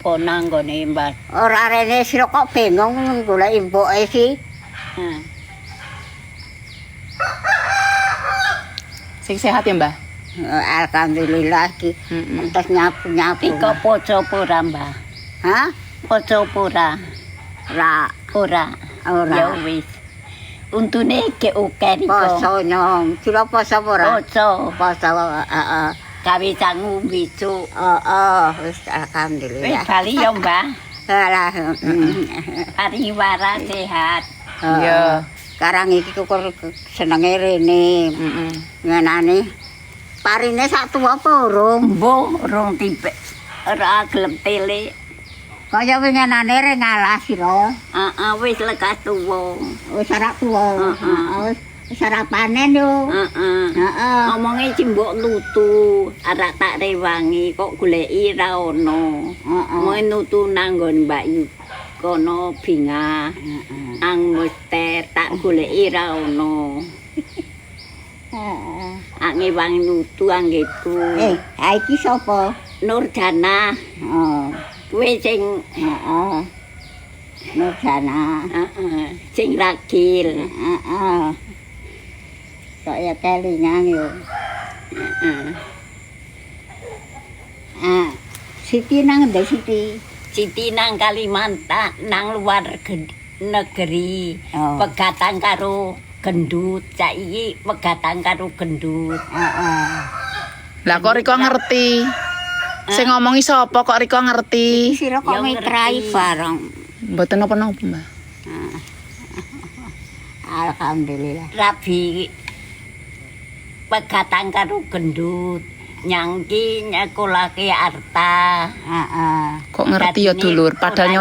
apa nanggone Mbah? Ora rene sira kok bingung golek imbuke sih. Sing sehat ya, Mbah? Alhamdulillah iki. Entas nyapu-nyapu. Iko poso pura Mbah? Hah? Poso pura? Ora. Ya wis. Untune ke uker iko. Poso nyong. Sira poso ora? Poso. Poso, heeh. Gawe sangu bisu. Wis Wis alhamdulillah. bali ya Mbah. Alah. Pariwara sehat. Iya. Sekarang iki kukur senenge rene. Ngenane. Parine sak tuwa apa urung? Mbok rong tipe. Ora gelem tele. Kaya winginane re ngalah sira. Wis lekas tuwa. Wis ora tuwa. Wis ora panen yo. Heeh. Omonge cimbok nutu, ora tak rewangi kok goleki ra ono. Mau nutu nang nggon Mbak Yu. Kono binga. Ang mester tak goleki ra ono. Ngewangi nutu anggeku. Iki sapa? Nurjana. Kuwi sing Nurjana. sing ragil. Kaya kelingan yo. Siti nang ndi Siti? Siti nang Kalimantan, nang luar negeri. Pegatan karo gendut. Saiki pegatan karo gendut. Lah kok Riko ngerti? Sing ngomongi sapa kok Riko ngerti? Sira kok mitrai bareng. Mboten napa-napa, Mbah. Alhamdulillah. Rabi pegatan karo gendut. Nyangki nyekolake arta. Kok ngerti ya dulur, padahal